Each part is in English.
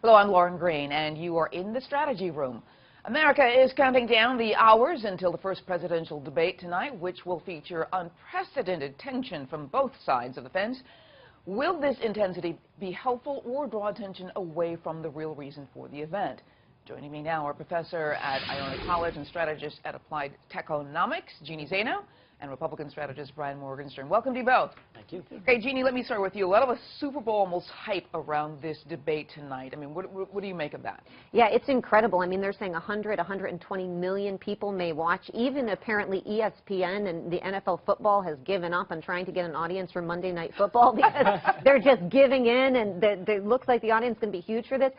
Hello, I'm Lauren Green, and you are in the strategy room. America is counting down the hours until the first presidential debate tonight, which will feature unprecedented tension from both sides of the fence. Will this intensity be helpful or draw attention away from the real reason for the event? Joining me now are professor at Iona College and strategist at Applied Techonomics, Jeannie Zaino, and Republican strategist Brian Morgenstern. Welcome to you both. Thank you. Okay, Jeannie, let me start with you. A lot of a Super Bowl almost hype around this debate tonight. I mean, what do you make of that? Yeah, it's incredible. I mean, they're saying 120 million people may watch. Even apparently ESPN and the NFL football has given up on trying to get an audience for Monday Night Football because they're just giving in, and it looks like the audience is going to be huge for this.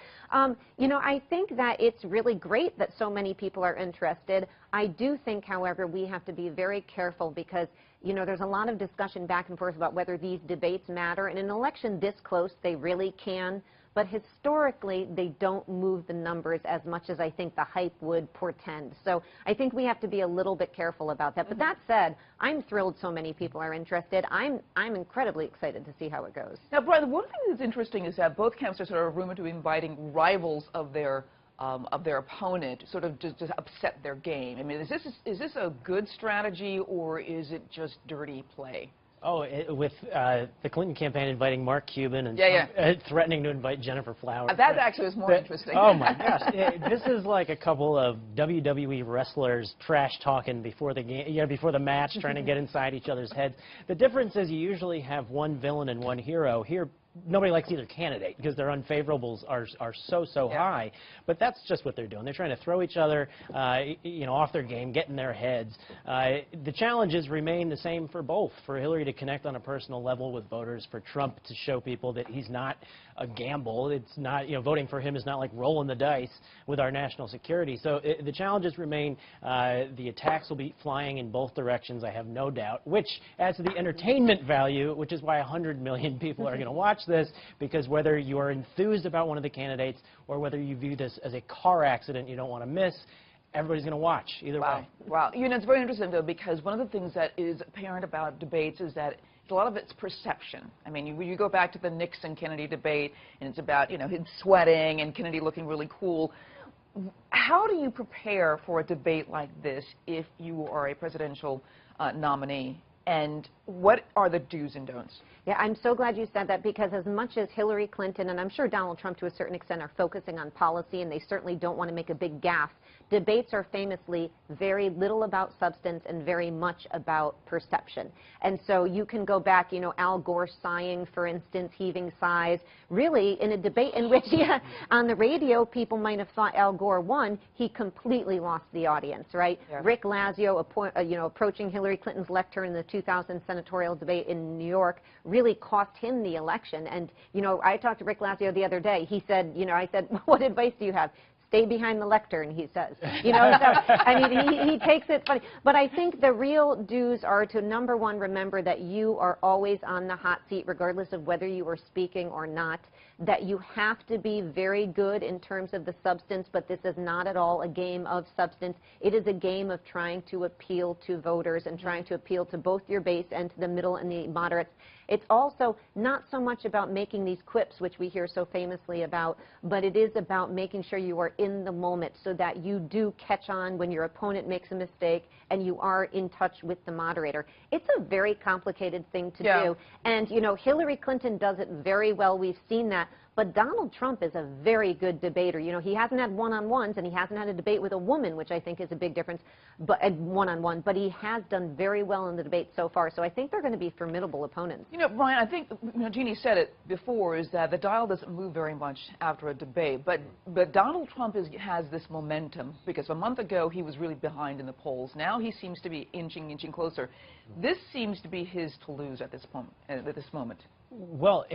You know, I think that it's really great that so many people are interested. I do think, however, we have to be very careful because, you know, there's a lot of discussion back and forth about whether these debates matter. In an election this close, they really can. But historically, they don't move the numbers as much as I think the hype would portend. So I think we have to be a little bit careful about that. But that said, I'm thrilled so many people are interested. I'm incredibly excited to see how it goes. Now, Brian, one thing that's interesting is that both camps are sort of rumored to be inviting rivals of their opponent, sort of just to upset their game. I mean, is this a good strategy, or is it just dirty play? Oh, with the Clinton campaign inviting Mark Cuban and threatening to invite Jennifer Flowers. That actually was more interesting. Oh my gosh, this is like a couple of WWE wrestlers trash talking before the game, before the match, trying to get inside each other's heads. The difference is you usually have one villain and one hero. Here, nobody likes either candidate because their unfavorables are so high. But that's just what they're doing. They're trying to throw each other, off their game, get in their heads. The challenges remain the same for both. For Hillary to connect on a personal level with voters, for Trump to show people that he's not a gamble. It's not, voting for him is not like rolling the dice with our national security. So the challenges remain. The attacks will be flying in both directions, I have no doubt, which adds to the entertainment value, which is why 100 million people are going to watch this, because whether you are enthused about one of the candidates or whether you view this as a car accident you don't want to miss, everybody's going to watch either way. Wow. It's very interesting, though, because one of the things that is apparent about debates is that a lot of it's perception. I mean, you go back to the Nixon-Kennedy debate, and it's about, him sweating and Kennedy looking really cool. How do you prepare for a debate like this if you are a presidential nominee? And what are the do's and don'ts? Yeah, I'm so glad you said that, because as much as Hillary Clinton and I'm sure Donald Trump to a certain extent are focusing on policy, and they certainly don't want to make a big gaffe, debates are famously very little about substance and very much about perception. And so you can go back, Al Gore sighing, for instance, heaving sighs. Really, in a debate in which, on the radio, people might have thought Al Gore won, he completely lost the audience, right? Yeah. Rick Lazio, approaching Hillary Clinton's lectern in the 2000 senatorial debate in New York, really cost him the election. And, I talked to Rick Lazio the other day. He said, I said, what advice do you have? Stay behind the lectern, he says. So, I mean, he takes it funny. But I think the real do's are to, number one, remember that you are always on the hot seat, regardless of whether you are speaking or not, that you have to be very good in terms of the substance, but this is not at all a game of substance. It is a game of trying to appeal to voters and trying to appeal to both your base and to the middle and the moderates. It's also not so much about making these quips, which we hear so famously about, but it is about making sure you are in the moment so that you do catch on when your opponent makes a mistake and you are in touch with the moderator. It's a very complicated thing to do. And, Hillary Clinton does it very well. We've seen that. But Donald Trump is a very good debater. He hasn't had one-on-ones, and he hasn't had a debate with a woman, which I think is a big difference, but one-on-one. But he has done very well in the debate so far. So I think they're going to be formidable opponents. Brian, I think, Jeannie said it before, is that the dial doesn't move very much after a debate. But Donald Trump has this momentum, because a month ago he was really behind in the polls. Now he seems to be inching closer. This seems to be his to lose at this moment. Well,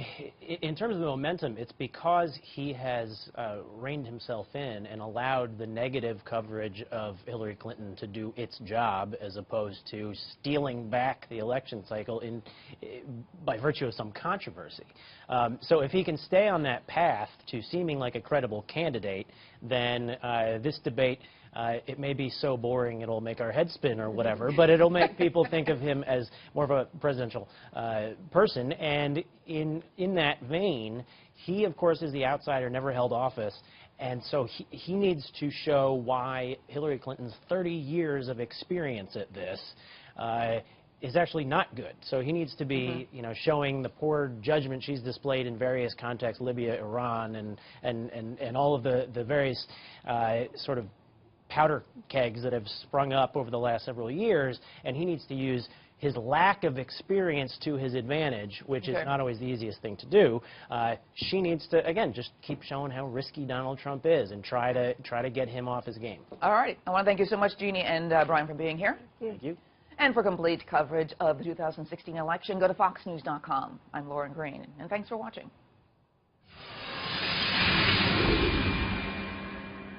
in terms of the momentum, it's because he has reined himself in and allowed the negative coverage of Hillary Clinton to do its job, as opposed to stealing back the election cycle by virtue of some controversy. So if he can stay on that path to seeming like a credible candidate, then this debate, it may be so boring it'll make our head spin or whatever, but it'll make people think of him as more of a presidential person. And in that vein, he, of course, is the outsider, never held office, and so he needs to show why Hillary Clinton's 30 years of experience at this is actually not good. So he needs to be, you know, showing the poor judgment she's displayed in various contexts, Libya, Iran, and all of the various sort of powder kegs that have sprung up over the last several years, and he needs to use his lack of experience to his advantage, which is not always the easiest thing to do. She needs to, again, just keep showing how risky Donald Trump is and try to get him off his game. All right. I want to thank you so much, Jeannie and Brian, for being here. Thank you. And for complete coverage of the 2016 election, go to foxnews.com. I'm Lauren Green, and thanks for watching.